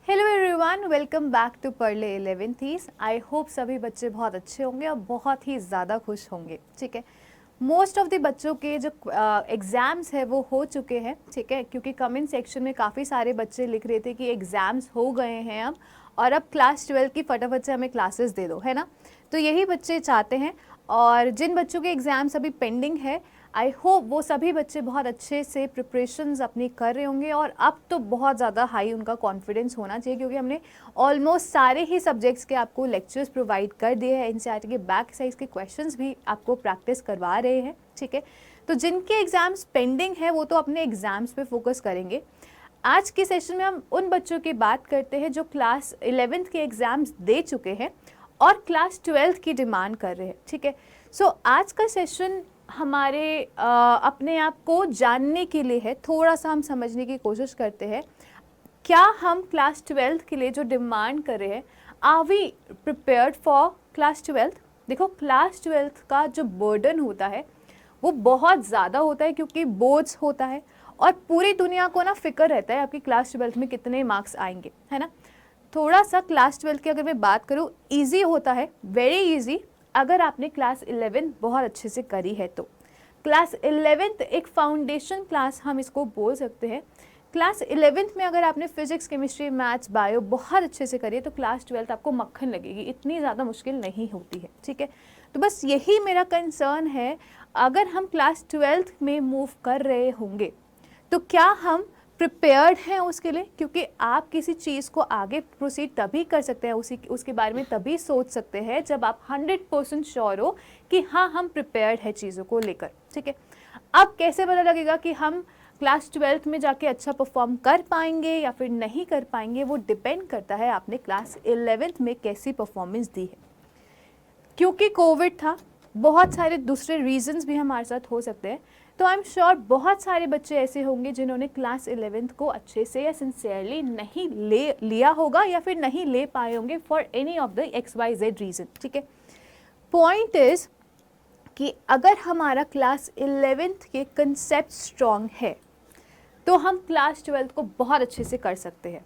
Hello everyone, welcome back to पर्ले 11th। I hope सभी बच्चे बहुत अच्छे होंगे और बहुत ही ज़्यादा खुश होंगे। ठीक है, मोस्ट ऑफ द बच्चों के जो एग्ज़ाम्स है वो हो चुके हैं। ठीक है, क्योंकि कमेंट सेक्शन में काफ़ी सारे बच्चे लिख रहे थे कि एग्ज़ाम्स हो गए हैं अब, और अब क्लास 12 की फटाफट से हमें क्लासेस दे दो, है ना। तो यही बच्चे चाहते हैं। और जिन बच्चों के एग्ज़ाम्स अभी पेंडिंग है, आई होप वो सभी बच्चे बहुत अच्छे से प्रिपरेशंस अपनी कर रहे होंगे। और अब तो बहुत ज़्यादा हाई उनका कॉन्फिडेंस होना चाहिए, क्योंकि हमने ऑलमोस्ट सारे ही सब्जेक्ट्स के आपको लेक्चर्स प्रोवाइड कर दिए हैं। एनसीईआरटी के बैक साइज के क्वेश्चंस भी आपको प्रैक्टिस करवा रहे हैं। ठीक है, तो जिनके एग्ज़ाम्स पेंडिंग है वो तो अपने एग्ज़ाम्स पे फोकस करेंगे। आज के सेशन में हम उन बच्चों की बात करते हैं जो क्लास 11th के एग्ज़ाम्स दे चुके हैं और क्लास 12th की डिमांड कर रहे हैं। ठीक है, सो आज का सेशन हमारे अपने आप को जानने के लिए है। थोड़ा सा हम समझने की कोशिश करते हैं, क्या हम क्लास 12th के लिए जो डिमांड कर रहे हैं, are we prepared for class 12th। देखो, क्लास 12th का जो बर्डन होता है वो बहुत ज़्यादा होता है, क्योंकि बोर्ड्स होता है और पूरी दुनिया को ना फिक्र रहता है आपकी क्लास 12th में कितने मार्क्स आएंगे, है ना। थोड़ा सा क्लास 12th की अगर मैं बात करूँ, ईजी होता है, वेरी ईजी, अगर आपने क्लास 11 बहुत अच्छे से करी है तो। क्लास 11th एक फाउंडेशन क्लास हम इसको बोल सकते हैं। क्लास 11th में अगर आपने फिजिक्स, केमिस्ट्री, मैथ्स, बायो बहुत अच्छे से करी है तो क्लास 12th आपको मक्खन लगेगी, इतनी ज़्यादा मुश्किल नहीं होती है। ठीक है, तो बस यही मेरा कंसर्न है, अगर हम क्लास 12th में मूव कर रहे होंगे तो क्या हम प्रिपेयर्ड हैं उसके लिए। क्योंकि आप किसी चीज़ को आगे प्रोसीड तभी कर सकते हैं, उसके बारे में तभी सोच सकते हैं जब आप 100% श्योर हो कि हाँ, हम प्रिपेयर्ड है चीज़ों को लेकर। ठीक है, अब कैसे पता लगेगा कि हम क्लास 12th में जाके अच्छा परफॉर्म कर पाएंगे या फिर नहीं कर पाएंगे, वो डिपेंड करता है आपने क्लास 11th में कैसी परफॉर्मेंस दी है। क्योंकि कोविड था, बहुत सारे दूसरे रीजंस भी हमारे साथ हो सकते हैं, तो आई एम श्योर बहुत सारे बच्चे ऐसे होंगे जिन्होंने क्लास 11th को अच्छे से या सिंसियरली नहीं लिया होगा या फिर नहीं ले पाए होंगे for any of the XYZ reason. ठीक है, पॉइंट इज कि अगर हमारा क्लास 11th के कंसेप्ट स्ट्रॉन्ग है तो हम क्लास 12th को बहुत अच्छे से कर सकते हैं।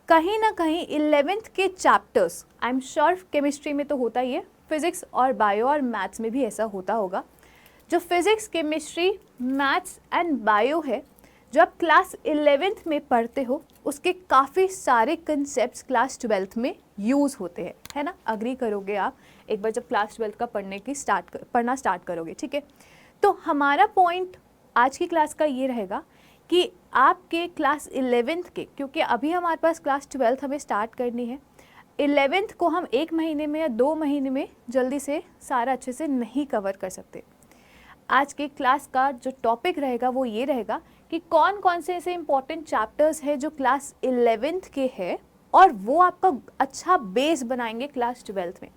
कहीं ना कहीं 11th के chapters, I am sure chemistry में तो होता ही है, फिजिक्स और बायो और मैथ्स में भी ऐसा होता होगा। जो physics, chemistry, maths and bio है, जो आप क्लास 11th में पढ़ते हो, उसके काफ़ी सारे कंसेप्ट्स क्लास 12th में यूज़ होते हैं, है ना। अग्री करोगे आप एक बार जब क्लास 12th का पढ़ना स्टार्ट करोगे। ठीक है, तो हमारा पॉइंट आज की क्लास का ये रहेगा कि आपके क्लास 11th के, क्योंकि अभी हमारे पास क्लास 12th हमें स्टार्ट करनी है, 11th को हम 1 महीने में या 2 महीने में जल्दी से सारा अच्छे से नहीं कवर कर सकते। आज के क्लास का जो टॉपिक रहेगा वो ये रहेगा कि कौन कौन से ऐसे इंपॉर्टेंट चैप्टर्स हैं जो क्लास 11th के हैं और वो आपका अच्छा बेस बनाएंगे क्लास 12th में।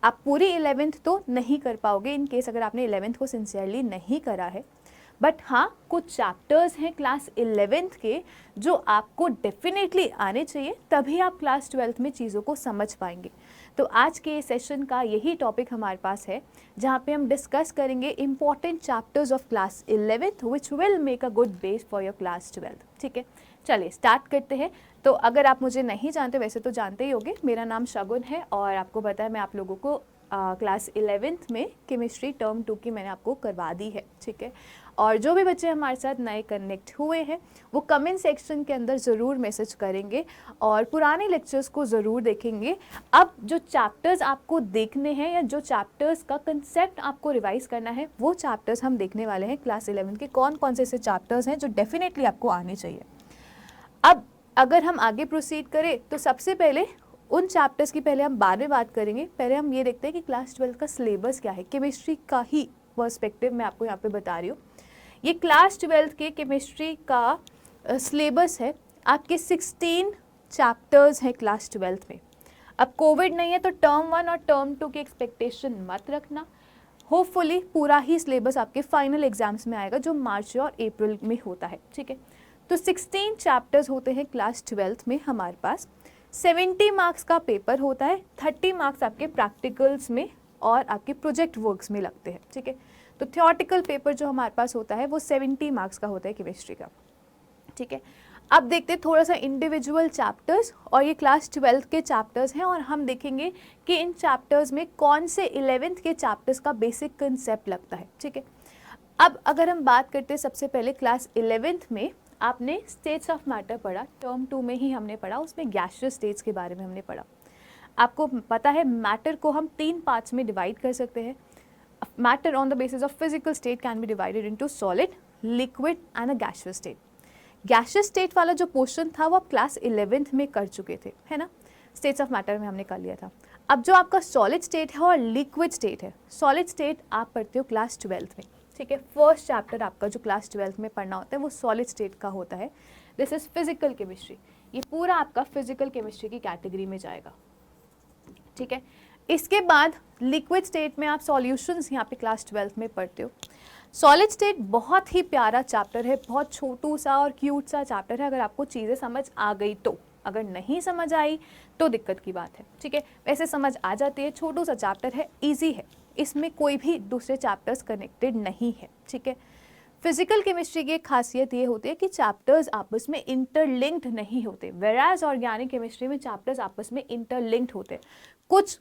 आप पूरी 11th तो नहीं कर पाओगे इन केस अगर आपने 11th को सिंसियरली नहीं करा है, बट हाँ, कुछ चैप्टर्स हैं क्लास 11th के जो आपको डेफिनेटली आने चाहिए, तभी आप क्लास 12th में चीज़ों को समझ पाएंगे। तो आज के सेशन का यही टॉपिक हमारे पास है, जहाँ पे हम डिस्कस करेंगे important chapters of class 11th which will make a good base for your class 12th। ठीक है, चलिए स्टार्ट करते हैं। तो अगर आप मुझे नहीं जानते, वैसे तो जानते ही होंगे, मेरा नाम शगुन है और आपको पता है मैं आप लोगों को क्लास 11th में केमिस्ट्री टर्म 2 की मैंने आपको करवा दी है। ठीक है, और जो भी बच्चे हमारे साथ नए कनेक्ट हुए हैं वो कमेंट सेक्शन के अंदर ज़रूर मैसेज करेंगे और पुराने लेक्चर्स को ज़रूर देखेंगे। अब जो चैप्टर्स आपको देखने हैं या जो चैप्टर्स का कंसेप्ट आपको रिवाइज करना है, वो चैप्टर्स हम देखने वाले हैं क्लास 11 के। कौन कौन से ऐसे चैप्टर्स हैं जो डेफिनेटली आपको आने चाहिए। अब अगर हम आगे प्रोसीड करें तो सबसे पहले उन चैप्टर्स की पहले हम बाद में बात करेंगे। पहले हम ये देखते हैं कि क्लास 12 का सिलेबस क्या है। केमिस्ट्री का ही पर्सपेक्टिव मैं आपको यहाँ पे बता रही हूँ। ये क्लास 12 के केमिस्ट्री का सिलेबस है। आपके 16 चैप्टर्स हैं क्लास 12 में। अब कोविड नहीं है तो टर्म 1 और टर्म 2 की एक्सपेक्टेशन मत रखना। होपफुली पूरा ही सिलेबस आपके फाइनल एग्जाम्स में आएगा जो मार्च और अप्रैल में होता है। ठीक है, तो 16 चैप्टर्स होते हैं क्लास 12 में हमारे पास। 70 मार्क्स का पेपर होता है, 30 मार्क्स आपके प्रैक्टिकल्स में और आपके प्रोजेक्ट वर्क्स में लगते हैं। ठीक है, तो थियोरेटिकल पेपर जो हमारे पास होता है वो 70 मार्क्स का होता है केमिस्ट्री का। ठीक है, अब देखते हैं थोड़ा सा इंडिविजुअल चैप्टर्स, और ये क्लास 12th के चैप्टर्स हैं, और हम देखेंगे कि इन चैप्टर्स में कौन से 11th के चैप्टर्स का बेसिक कंसेप्ट लगता है, ठीक है। अब अगर हम बात करते हैं सबसे पहले क्लास 11th में आपने स्टेट्स ऑफ मैटर पढ़ा, टर्म 2 में ही हमने पढ़ा, उसमें गैसियस स्टेट्स के बारे में हमने पढ़ा। आपको पता है मैटर को हम 3 पार्ट्स में डिवाइड कर सकते हैं। Matter on the basis of physical state can be divided into solid, liquid and a gaseous state. Gaseous state वाला जो पोर्शन था वो आप क्लास 11th में कर चुके थे, है ना, स्टेट्स ऑफ मैटर में हमने कर लिया था। अब जो आपका सॉलिड स्टेट है और लिक्विड स्टेट है, सॉलिड स्टेट आप पढ़ते हो क्लास 12th में, ठीक है। फर्स्ट चैप्टर आपका जो क्लास 12th में पढ़ना होता है वो सॉलिड स्टेट का होता है। दिस इज फिजिकल केमिस्ट्री, ये पूरा आपका फिजिकल केमिस्ट्री की कैटेगरी में जाएगा, ठीक है। इसके बाद लिक्विड स्टेट में आप सॉल्यूशंस यहाँ पे क्लास 12th में पढ़ते हो। सॉलिड स्टेट बहुत ही प्यारा चैप्टर है, बहुत छोटू सा और क्यूट सा चैप्टर है, अगर आपको चीज़ें समझ आ गई तो। अगर नहीं समझ आई तो दिक्कत की बात है, ठीक है। वैसे समझ आ जाती है, छोटू सा चैप्टर है, इजी है, इसमें कोई भी दूसरे चैप्टर्स कनेक्टेड नहीं है, ठीक है। फिजिकल केमिस्ट्री की एक खासियत ये होती है कि चैप्टर्स आपस में इंटरलिंक्ड नहीं होते, वेराज ऑर्गेनिक केमिस्ट्री में चैप्टर्स आपस में इंटरलिंक्ड होते हैं। कुछ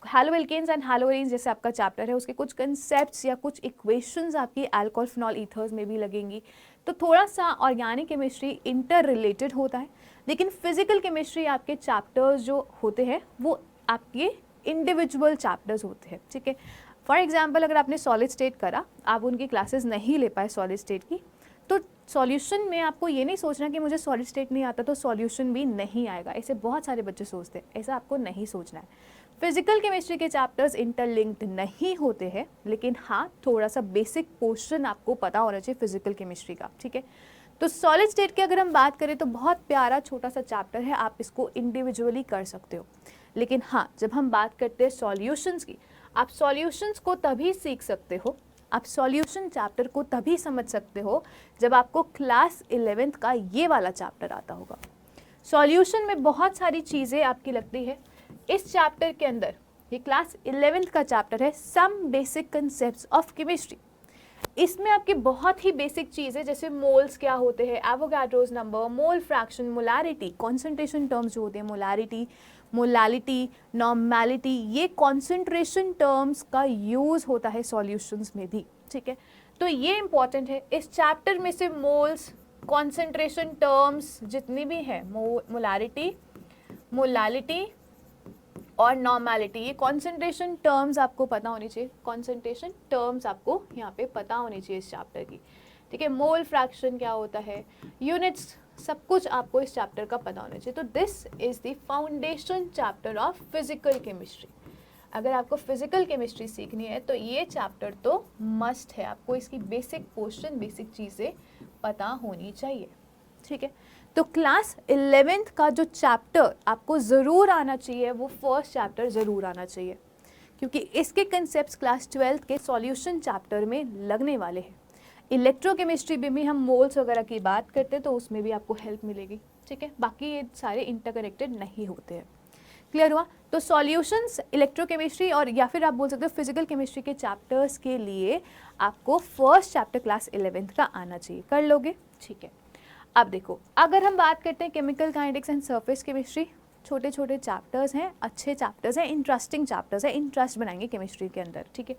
हैलोएल्केन्स एंड हैलोएरीन्स जैसे आपका चैप्टर है, उसके कुछ कंसेप्ट्स या कुछ इक्वेशंस आपकी अल्कोहल फिनॉल ईथर्स में भी लगेंगी, तो थोड़ा सा ऑर्गेनिक केमिस्ट्री इंटर रिलेटेड होता है। लेकिन फिजिकल केमिस्ट्री आपके चैप्टर्स जो होते हैं वो आपके इंडिविजुअल चैप्टर्स होते हैं, ठीक है। फॉर एग्जाम्पल अगर आपने सॉलिड स्टेट करा, आप उनकी क्लासेस नहीं ले पाए सॉलिड स्टेट की, तो सॉल्यूशन में आपको ये नहीं सोचना कि मुझे सॉलिड स्टेट नहीं आता तो सॉल्यूशन भी नहीं आएगा, ऐसे बहुत सारे बच्चे सोचते हैं, ऐसा आपको नहीं सोचना है। फिजिकल केमिस्ट्री के चैप्टर्स इंटरलिंक्ड नहीं होते हैं, लेकिन हाँ थोड़ा सा बेसिक पोर्शन आपको पता होना चाहिए फिजिकल केमिस्ट्री का, ठीक है। तो सॉलिड स्टेट की अगर हम बात करें तो बहुत प्यारा छोटा सा चैप्टर है, आप इसको इंडिविजुअली कर सकते हो। लेकिन हाँ जब हम बात करते हैं सॉल्यूशंस की, आप सॉल्यूशंस को तभी सीख सकते हो, आप सॉल्यूशन चैप्टर को तभी समझ सकते हो जब आपको क्लास 11th का ये वाला चैप्टर आता होगा। सॉल्यूशन में बहुत सारी चीज़ें आपकी लगती है। इस चैप्टर के अंदर, ये क्लास 11th का चैप्टर है, some basic concepts of chemistry. इसमें आपकी बहुत ही बेसिक चीज़ें जैसे मोल्स क्या होते हैं, Avogadro's number, mole fraction, molarity, concentration terms जो होते हैं, मोलारिटी, मोलालिटी, नॉर्मेलिटी, ये कॉन्सेंट्रेशन टर्म्स का यूज़ होता है सॉल्यूशंस में भी, ठीक है। तो ये इंपॉर्टेंट है। इस चैप्टर में से मोल्स, कॉन्सेंट्रेशन टर्म्स जितनी भी है, मोलारिटी, मोलालिटी और नॉर्मेलिटी, ये कॉन्सेंट्रेशन टर्म्स आपको पता होनी चाहिए, कॉन्सेंट्रेशन टर्म्स आपको यहाँ पे पता होनी चाहिए इस चैप्टर की, ठीक है। मोल फ्रैक्शन क्या होता है, यूनिट्स, सब कुछ आपको इस चैप्टर का पता होना चाहिए। तो this is the foundation chapter of physical chemistry. अगर आपको फिजिकल केमिस्ट्री सीखनी है तो ये चैप्टर तो मस्ट है, आपको इसकी बेसिक पोर्शन, बेसिक चीज़ें पता होनी चाहिए, ठीक है। तो क्लास 11th का जो चैप्टर आपको ज़रूर आना चाहिए वो फर्स्ट चैप्टर ज़रूर आना चाहिए, क्योंकि इसके कंसेप्ट्स क्लास 12th के सॉल्यूशन चैप्टर में लगने वाले हैं। इलेक्ट्रोकेमिस्ट्री में भी हम मोल्स वगैरह की बात करते हैं तो उसमें भी आपको हेल्प मिलेगी, ठीक है। बाकी ये सारे इंटरकनेक्टेड नहीं होते हैं। क्लियर हुआ? तो सॉल्यूशंस, इलेक्ट्रोकेमिस्ट्री और या फिर आप बोल सकते हो फिजिकल केमिस्ट्री के चैप्टर्स के लिए आपको फर्स्ट चैप्टर क्लास 11th का आना चाहिए। कर लोगे? ठीक है। अब देखो, अगर हम बात करते हैं chemical kinetics and surface chemistry, छोटे छोटे चैप्टर्स हैं, अच्छे चैप्टर्स हैं, इंटरेस्टिंग चैप्टर्स हैं, इंटरेस्ट बनाएंगे केमिस्ट्री के अंदर, ठीक है।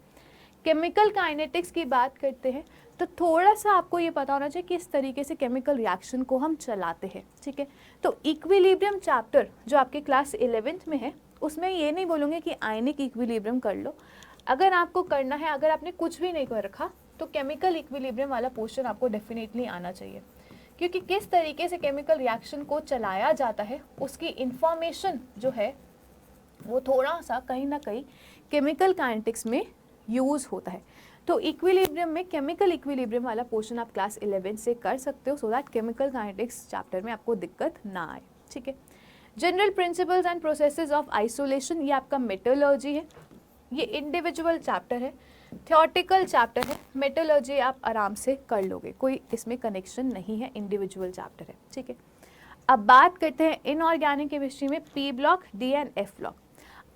केमिकल काइनेटिक्स की बात करते हैं तो थोड़ा सा आपको ये पता होना चाहिए किस तरीके से केमिकल रिएक्शन को हम चलाते हैं, ठीक है। तो इक्विलिब्रियम चैप्टर जो आपके क्लास 11th में है, उसमें ये नहीं बोलूँगी कि आयनिक इक्विलिब्रियम कर लो। अगर आपको करना है, अगर आपने कुछ भी नहीं कर रखा तो केमिकल इक्विलिब्रियम वाला पोर्शन आपको डेफिनेटली आना चाहिए, क्योंकि किस तरीके से केमिकल रिएक्शन को चलाया जाता है उसकी इंफॉर्मेशन जो है वो थोड़ा सा कहीं ना कहीं केमिकल काइनेटिक्स में यूज़ होता है। तो इक्विलिब्रियम में केमिकल इक्विलिब्रियम वाला पोर्शन आप क्लास 11 से कर सकते हो, so that chemical kinetics chapter में आपको दिक्कत ना आए, ठीक है। General principles and processes of isolation, ये आपका मेटलर्जी है, ये इंडिविजुअल चैप्टर है, थ्योरेटिकल चैप्टर है। मेटलर्जी आप आराम से कर लोगे, कोई इसमें कनेक्शन नहीं है, इंडिविजुअल चैप्टर है, ठीक है। अब बात करते हैं इनऑर्गेनिक केमिस्ट्री में P block, D and F block.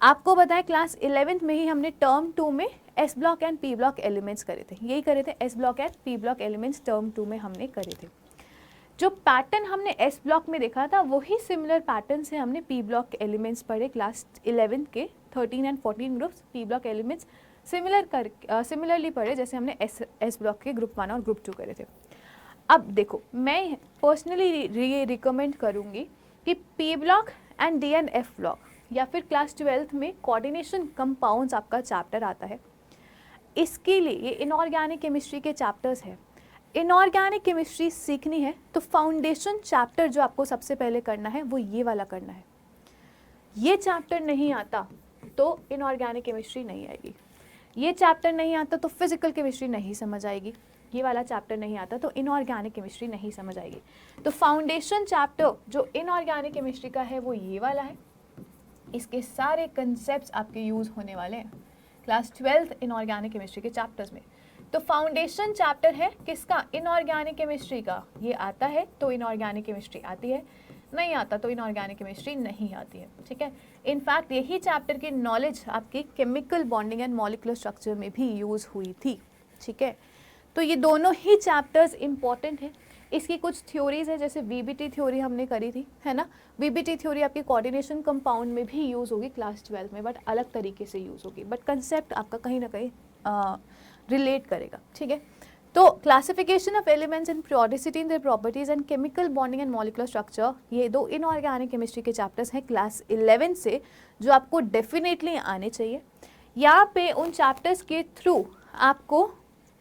आपको बताएं क्लास 11th में ही हमने टर्म 2 में S block and P block elements करे थे, यही करे थे, S block and P block elements term 2 में हमने करे थे। जो पैटर्न हमने एस ब्लॉक में देखा था वही सिमिलर पैटर्न से हमने पी ब्लॉक एलिमेंट्स पढ़े क्लास 11th के 13 and 14 groups P block elements similarly पढ़े जैसे हमने एस ब्लॉक के ग्रुप 1 और ग्रुप 2 करे थे। अब देखो, मैं पर्सनली ये रिकमेंड करूँगी कि P block and D and F block या फिर क्लास 12th में कोऑर्डिनेशन कंपाउंड्स आपका चैप्टर आता है, इसके लिए ये इनऑर्गेनिक केमिस्ट्री के चैप्टर्स है। इनऑर्गेनिक केमिस्ट्री सीखनी है तो फाउंडेशन चैप्टर जो आपको सबसे पहले करना है वो ये वाला करना है। ये चैप्टर नहीं आता तो इनऑर्गेनिक केमिस्ट्री नहीं आएगी, ये चैप्टर नहीं आता तो फिजिकल केमिस्ट्री नहीं समझ आएगी, ये वाला चैप्टर नहीं आता तो इनऑर्गेनिक केमिस्ट्री नहीं समझ आएगी। तो फाउंडेशन चैप्टर जो इनऑर्गेनिक केमिस्ट्री का है वो ये वाला है, इसके सारे कंसेप्ट्स आपके यूज़ होने वाले हैं क्लास 12th इनऑर्गेनिक केमिस्ट्री के चैप्टर्स में। तो फाउंडेशन चैप्टर है किसका? इनऑर्गेनिक केमिस्ट्री का। ये आता है तो इनऑर्गेनिक केमिस्ट्री आती है, नहीं आता तो इनऑर्गेनिक केमिस्ट्री नहीं आती है, ठीक है। इनफैक्ट यही चैप्टर की नॉलेज आपकी chemical bonding and molecular structure में भी यूज़ हुई थी, ठीक है। तो ये दोनों ही चैप्टर्स इंपॉर्टेंट हैं। इसकी कुछ थ्योरीज है, जैसे वीबीटी थ्योरी हमने करी थी, है ना। वीबीटी थ्योरी आपकी कोऑर्डिनेशन कंपाउंड में भी यूज़ होगी क्लास 12 में, बट अलग तरीके से यूज़ होगी, बट कंसेप्ट आपका कहीं ना कहीं रिलेट करेगा, ठीक है। तो classification of elements and periodicity in their properties and chemical bonding and molecular structure, ये दो इनऑर्गेनिक केमिस्ट्री के चैप्टर्स हैं क्लास 11 से जो आपको डेफिनेटली आने चाहिए। यहाँ पे उन चैप्टर्स के थ्रू आपको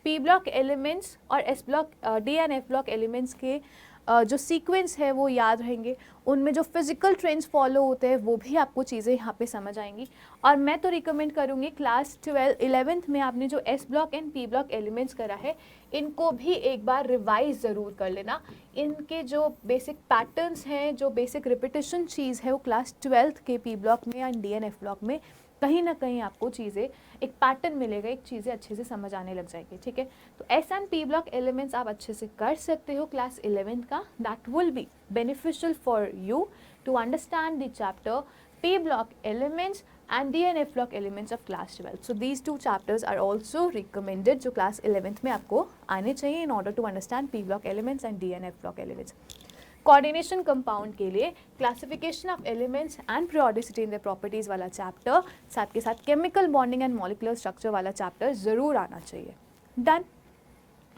पी ब्लॉक एलिमेंट्स और S block D and F block elements के जो सीक्वेंस है वो याद रहेंगे, उनमें जो फिजिकल ट्रेंड्स फॉलो होते हैं वो भी आपको चीज़ें यहाँ पे समझ आएंगी। और मैं तो रिकमेंड करूँगी क्लास 11th में आपने जो S block and P block elements करा है इनको भी एक बार रिवाइज ज़रूर कर लेना। इनके जो बेसिक पैटर्न्स हैं, जो बेसिक रिपीटेशन चीज़ है वो क्लास 12th के पी ब्लॉक में and D N F block में कहीं ना कहीं आपको चीज़ें एक पैटर्न मिलेगा, एक चीज़ें अच्छे से समझ आने लग जाएगी, ठीक है। तो S and P block elements आप अच्छे से कर सकते हो क्लास 11th का। That will be beneficial for you to understand the chapter P block elements and DNF block elements of class 12. So these two chapters are also recommended जो class 11th में आपको आने चाहिए in order to understand P block elements and DNF block elements. Coordination compound के लिए classification of elements and periodicity in the properties वाला chapter, साथ के साथ chemical bonding and molecular structure वाला चैप्टर ज़रूर आना चाहिए। डन।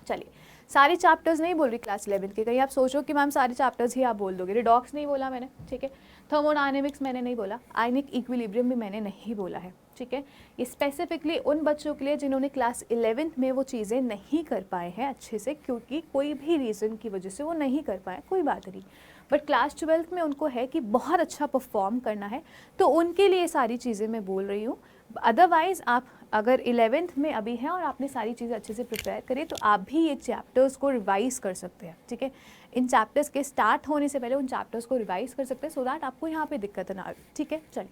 चलिए, सारे चैप्टर्स नहीं बोल रही क्लास 11 के, कहीं आप सोचो कि मैम सारे चैप्टर्स ही आप बोल दोगे। रिडॉक्स नहीं बोला मैंने, ठीक है। थर्मोडायनेमिक्स मैंने नहीं बोला, आयनिक इक्विलिब्रियम भी मैंने नहीं बोला है, ठीक है। ये स्पेसिफिकली उन बच्चों के लिए जिन्होंने क्लास 11th में वो चीज़ें नहीं कर पाए हैं अच्छे से, क्योंकि कोई भी रीज़न की वजह से वो नहीं कर पाए, कोई बात नहीं। बट क्लास 12th में उनको है कि बहुत अच्छा परफॉर्म करना है, तो उनके लिए सारी चीज़ें मैं बोल रही हूँ। अदरवाइज़ आप अगर 11th में अभी हैं और आपने सारी चीज़ें अच्छे से प्रिपेयर करी तो आप भी ये चैप्टर्स को रिवाइज़ कर सकते हैं, ठीक है। इन चैप्टर्स के स्टार्ट होने से पहले उन चैप्टर्स को रिवाइज़ कर सकते हैं सो दैट आपको यहाँ पे दिक्कत ना आए, ठीक है। चलिए,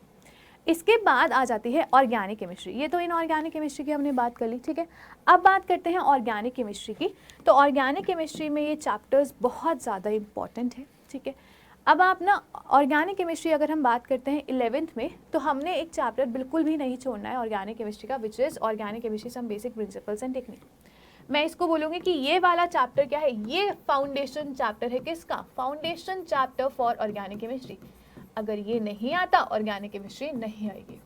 इसके बाद आ जाती है ऑर्गेनिक केमिस्ट्री। ये तो इनऑर्गेनिक केमिस्ट्री की हमने बात कर ली, ठीक है। अब बात करते हैं ऑर्गेनिक केमिस्ट्री की। तो ऑर्गेनिक केमिस्ट्री में ये चैप्टर्स बहुत ज़्यादा इंपॉर्टेंट है, ठीक है। अब आप ना ऑर्गेनिक केमिस्ट्री अगर हम बात करते हैं 11th में, तो हमने एक चैप्टर बिल्कुल भी नहीं छोड़ना है ऑर्गेनिक केमिस्ट्री का, which is organic chemistry some basic principles and technique. मैं इसको बोलूँगी कि ये वाला चैप्टर क्या है, ये फाउंडेशन चैप्टर है किसका? Foundation chapter for organic chemistry. अगर ये नहीं आता ऑर्गेनिक केमिस्ट्री नहीं आएगी,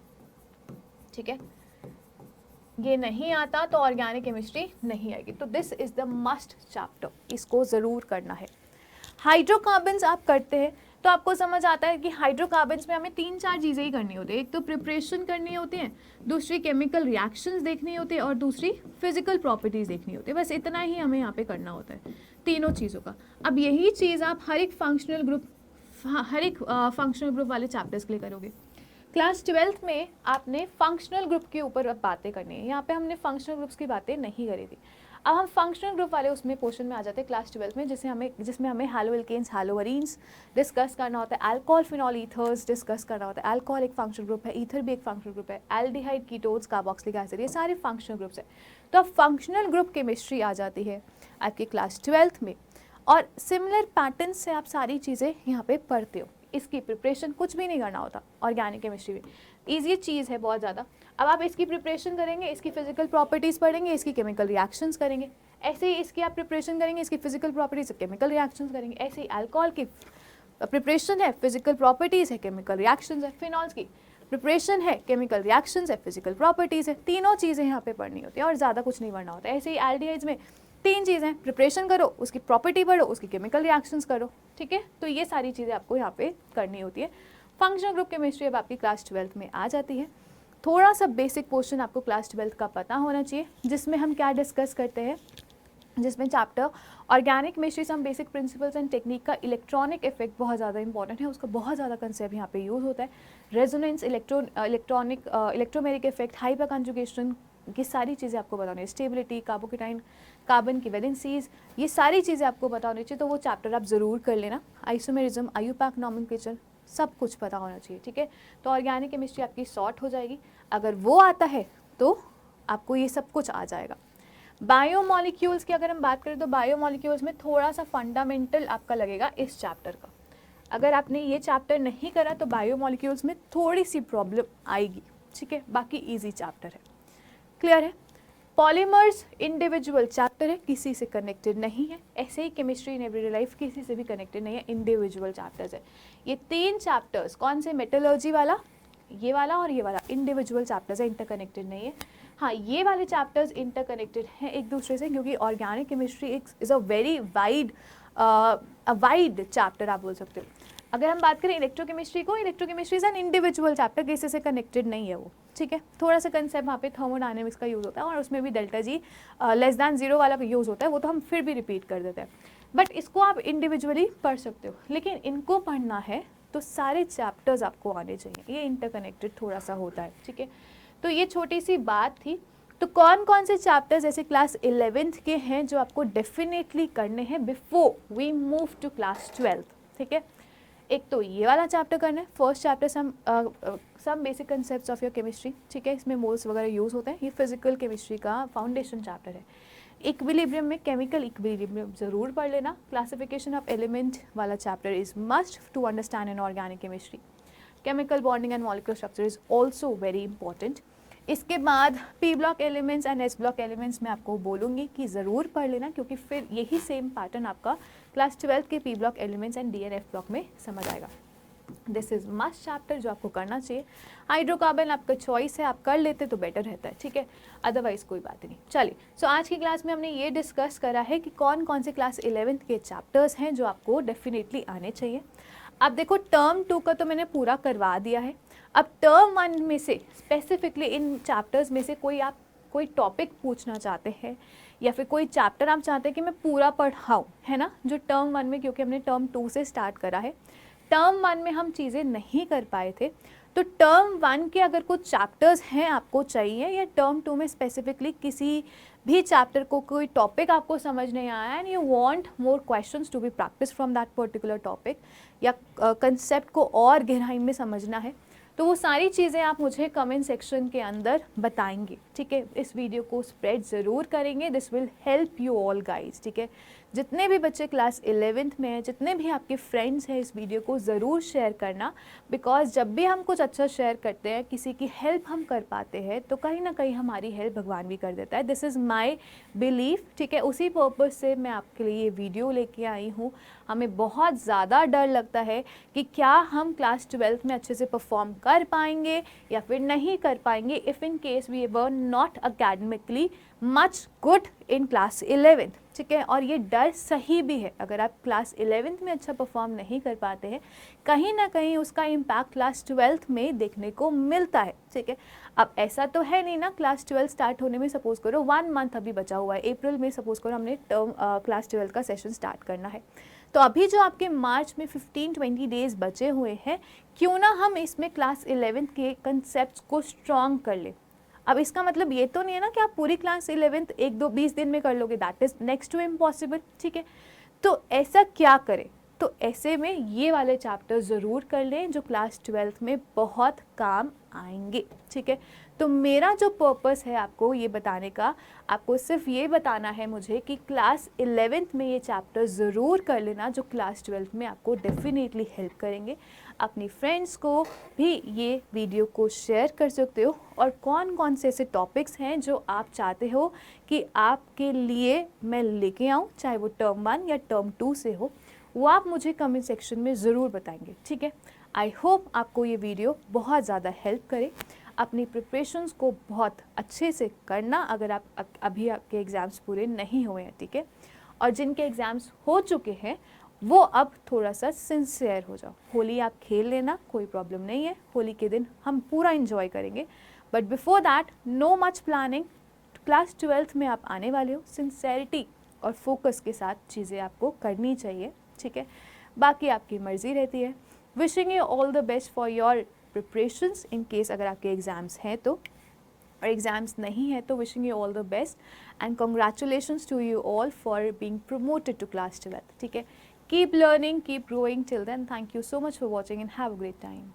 ठीक है। ये नहीं आता तो ऑर्गेनिक केमिस्ट्री नहीं आएगी। तो this is the must chapter, इसको ज़रूर करना है। हाइड्रोकार्बन्स आप करते हैं तो आपको समझ आता है कि हाइड्रोकार्बन्स में हमें 3-4 चीज़ें ही करनी होती है। एक तो प्रिपरेशन करनी होती है, दूसरी केमिकल रिएक्शंस देखनी होती है और दूसरी फिजिकल प्रॉपर्टीज़ देखनी होती है। बस इतना ही हमें यहाँ पे करना होता है, तीनों चीज़ों का। अब यही चीज़ आप हर एक फंक्शनल ग्रुप वाले चैप्टर्स के लिए करोगे। क्लास 12th में आपने फंक्शनल ग्रुप के ऊपर बातें करनी है। यहाँ पे हमने फंक्शनल ग्रुप्स की बातें नहीं करी थी। अब हम फंक्शनल ग्रुप वाले उसमें पोर्शन में आ जाते हैं क्लास 12th में, जिसमें हमें haloalkanes, haloarenes discuss करना होता है, अल्कोहल फिनॉल ईथर्स डिस्कस करना होता है। अल्कोहल एक फंक्शनल ग्रुप है, ईथर भी एक फंक्शनल ग्रुप है, एल्डिहाइड, कीटोन्स, कार्बोक्सिलिक एसिड, ये सारे फंक्शनल ग्रुप्स हैं। तो अब फंक्शनल ग्रुप केमिस्ट्री आ जाती है आपकी क्लास 12th में, और सिमिलर पैटर्न से आप सारी चीज़ें यहाँ पे पढ़ते हो। इसकी प्रिपरेशन कुछ भी नहीं करना होता ऑर्गेनिक केमिस्ट्री में, ईजी चीज़ है बहुत ज़्यादा। अब आप इसकी प्रिपरेशन करेंगे, इसकी फिजिकल प्रॉपर्टीज़ पढ़ेंगे, इसकी केमिकल रिएक्शंस करेंगे, ऐसे ही इसकी आप प्रिपरेशन करेंगे, इसकी फिजिकल प्रॉपर्टीज केमिकल रिएक्शंस करेंगे। ऐसे ही अल्कोहल की प्रिपरेशन है, फिजिकल प्रॉपर्टीज है, केमिकल रिएक्शंस है। फिनॉल्स की प्रिपरेशन है, केमिकल रिएक्शंस है, फिजिकल प्रॉपर्टीज है। तीनों चीज़ें यहाँ पे पढ़नी होती है और ज़्यादा कुछ नहीं पढ़ना होता है। ऐसे ही एल्डिहाइड्स में 3 चीज़ें, प्रिपरेशन करो, उसकी प्रॉपर्टी पढ़ो, उसकी केमिकल रिएक्शंस करो, ठीक है। तो ये सारी चीज़ें आपको यहाँ पे करनी होती है। फंक्शनल ग्रुप केमिस्ट्री अब आपकी क्लास 12th में आ जाती है। थोड़ा सा बेसिक पोर्शन आपको क्लास 12th का पता होना चाहिए, जिसमें हम क्या डिस्कस करते हैं, जिसमें chapter organic chemistry some basic principles and technique का इलेक्ट्रॉनिक इफेक्ट बहुत ज़्यादा इंपॉर्टेंट है, उसका बहुत ज़्यादा कंसेप्ट यहाँ पे यूज़ होता है। Resonance, electromeric effect, hyper conjugation, ये सारी चीज़ें आपको बतानी है। स्टेबिलिटी, कार्बोकेटाइन, कार्बन की वैलेंसीज, ये सारी चीज़ें आपको पता होनी चाहिए, तो वो चैप्टर आप ज़रूर कर लेना। आइसोमेरिज्म, आईयूपैक नॉमेनक्लेचर, सब कुछ पता होना चाहिए, ठीक है। तो ऑर्गेनिक केमिस्ट्री आपकी सॉर्ट हो जाएगी। अगर वो आता है तो आपको ये सब कुछ आ जाएगा। बायोमॉलिक्यूल्स की अगर हम बात करें तो बायोमॉलिक्यूल्स में थोड़ा सा फंडामेंटल आपका लगेगा इस चैप्टर का। अगर आपने ये चैप्टर नहीं करा तो बायोमॉलिक्यूल्स में थोड़ी सी प्रॉब्लम आएगी, ठीक है। बाकी इजी चैप्टर है, क्लियर है। पॉलीमर्स इंडिविजुअल चैप्टर है, किसी से कनेक्टेड नहीं है। ऐसे ही केमिस्ट्री इन एवरीडे लाइफ किसी से भी कनेक्टेड नहीं है, इंडिविजुअल चैप्टर्स है। ये 3 चैप्टर्स कौन से, मेटलर्जी वाला, ये वाला और ये वाला, इंडिविजुअल चैप्टर्स है, इंटरकनेक्टेड नहीं है। हाँ, ये वाले चैप्टर्स इंटरकनेक्टेड हैं एक दूसरे से, क्योंकि organic chemistry is a very wide chapter आप बोल सकते हो। अगर हम बात करें इलेक्ट्रोकेमिस्ट्री को, electrochemistry is an individual chapter, किसी से कनेक्टेड नहीं है वो, ठीक है। थोड़ा सा कंसेप्ट वहाँ पे थर्मोडायनेमिक्स का यूज़ होता है और उसमें भी डेल्टा जी लेस दैन 0 वाला का यूज़ होता है, वो तो हम फिर भी रिपीट कर देते हैं। बट इसको आप इंडिविजुअली पढ़ सकते हो, लेकिन इनको पढ़ना है तो सारे चैप्टर्स आपको आने चाहिए, ये इंटरकनेक्टेड थोड़ा सा होता है, ठीक है। तो ये छोटी सी बात थी। तो कौन कौन से चैप्टर्स ऐसे क्लास 11th के हैं जो आपको डेफिनेटली करने हैं before we move to class 12th, ठीक है। एक तो ये वाला चैप्टर करना है, first chapter some basic concepts of your chemistry, ठीक है। इसमें मोल्स वगैरह यूज़ होते हैं, ये फिजिकल केमिस्ट्री का फाउंडेशन चैप्टर है। इक्विलिब्रियम में केमिकल इक्विलिब्रियम ज़रूर पढ़ लेना। क्लासिफिकेशन ऑफ एलिमेंट वाला chapter is must to understand in organic chemistry. Chemical bonding and molecular structure is also very important. इसके बाद P block elements and S block elements मैं आपको बोलूँगी कि ज़रूर पढ़ लेना, क्योंकि फिर यही सेम पैटर्न आपका क्लास 12th के P block elements and D N F block में समझ आएगा। दिस इज मस्ट चैप्टर जो आपको करना चाहिए। हाइड्रोकार्बन आपका चॉइस है, आप कर लेते तो बेटर रहता है, ठीक है, अदरवाइज कोई बात नहीं। चलिए, सो आज की क्लास में हमने ये डिस्कस करा है कि कौन कौन से क्लास 11th के चैप्टर्स हैं जो आपको डेफिनेटली आने चाहिए। अब देखो, टर्म 2 का तो मैंने पूरा करवा दिया है। अब टर्म 1 में से स्पेसिफिकली इन चैप्टर्स में से कोई टॉपिक पूछना चाहते हैं या फिर कोई चैप्टर आप चाहते हैं कि मैं पूरा पढ़ाऊँ, है ना, जो टर्म 1 में, क्योंकि हमने टर्म 2 से स्टार्ट करा है, टर्म 1 में हम चीज़ें नहीं कर पाए थे, तो टर्म 1 के अगर कुछ चैप्टर्स हैं आपको चाहिए, या टर्म 2 में स्पेसिफिकली किसी भी चैप्टर को कोई टॉपिक आपको समझ नहीं आया and you want more questions to be practice from that particular topic, या कंसेप्ट को और गहराई में समझना है, तो वो सारी चीज़ें आप मुझे कमेंट सेक्शन के अंदर बताएंगे, ठीक है। इस वीडियो को स्प्रेड ज़रूर करेंगे, this will help you all guys, ठीक है। जितने भी बच्चे क्लास 11th में हैं, जितने भी आपके फ्रेंड्स हैं, इस वीडियो को ज़रूर शेयर करना, बिकॉज जब भी हम कुछ अच्छा शेयर करते हैं, किसी की हेल्प हम कर पाते हैं, तो कहीं ना कहीं हमारी हेल्प भगवान भी कर देता है। दिस इज़ माई बिलीफ, ठीक है। उसी पर्पज़ से मैं आपके लिए ये वीडियो लेके आई हूँ। हमें बहुत ज़्यादा डर लगता है कि क्या हम क्लास 12th में अच्छे से परफॉर्म कर पाएंगे या फिर नहीं कर पाएंगे, if in case we were not academically much good in class 11th, ठीक है। और ये डर सही भी है, अगर आप क्लास 11th में अच्छा परफॉर्म नहीं कर पाते हैं, कहीं ना कहीं उसका इम्पैक्ट क्लास 12th में देखने को मिलता है, ठीक है। अब ऐसा तो है नहीं ना, क्लास 12 स्टार्ट होने में सपोज करो 1 मंथ अभी बचा हुआ है, अप्रैल में सपोज करो हमने टर्म क्लास 12 का सेशन स्टार्ट करना है, तो अभी जो आपके मार्च में 15-20 डेज बचे हुए हैं, क्यों ना हम इसमें क्लास 11th के कंसेप्ट को स्ट्रॉन्ग कर ले। अब इसका मतलब ये तो नहीं है ना कि आप पूरी क्लास 11th 1-2-20 दिन में कर लोगे, that is next to impossible, ठीक है। तो ऐसा क्या करें, तो ऐसे में ये वाले चैप्टर ज़रूर कर लें जो क्लास 12th में बहुत काम आएंगे, ठीक है। तो मेरा जो पर्पस है आपको ये बताने का, आपको सिर्फ ये बताना है मुझे कि क्लास 11th में ये चैप्टर ज़रूर कर लेना जो क्लास 12th में आपको डेफिनेटली हेल्प करेंगे। अपनी फ्रेंड्स को भी ये वीडियो को शेयर कर सकते हो, और कौन कौन से ऐसे टॉपिक्स हैं जो आप चाहते हो कि आपके लिए मैं लेके आऊँ, चाहे वो टर्म 1 या टर्म 2 से हो, वो आप मुझे कमेंट सेक्शन में ज़रूर बताएंगे, ठीक है। आई होप आपको ये वीडियो बहुत ज़्यादा हेल्प करे। अपनी प्रिपरेशंस को बहुत अच्छे से करना अगर आप अभी आपके एग्ज़ाम्स पूरे नहीं हुए हैं, ठीक है। और जिनके एग्ज़ाम्स हो चुके हैं वो अब थोड़ा सा सिंसियर हो जाओ। होली आप खेल लेना, कोई प्रॉब्लम नहीं है, होली के दिन हम पूरा इन्जॉय करेंगे, but before that no much planning. Class 12th में आप आने वाले हो, सिंसेरिटी और फोकस के साथ चीज़ें आपको करनी चाहिए, ठीक है। बाकी आपकी मर्ज़ी रहती है। Wishing you all the best for your preparations in case अगर आपके एग्ज़ाम्स हैं तो, और एग्ज़ाम्स नहीं है तो wishing you all the best and congratulations to you all for being promoted to class 12th, ठीक है। Keep learning, keep growing till then. Thank you so much for watching and have a great time.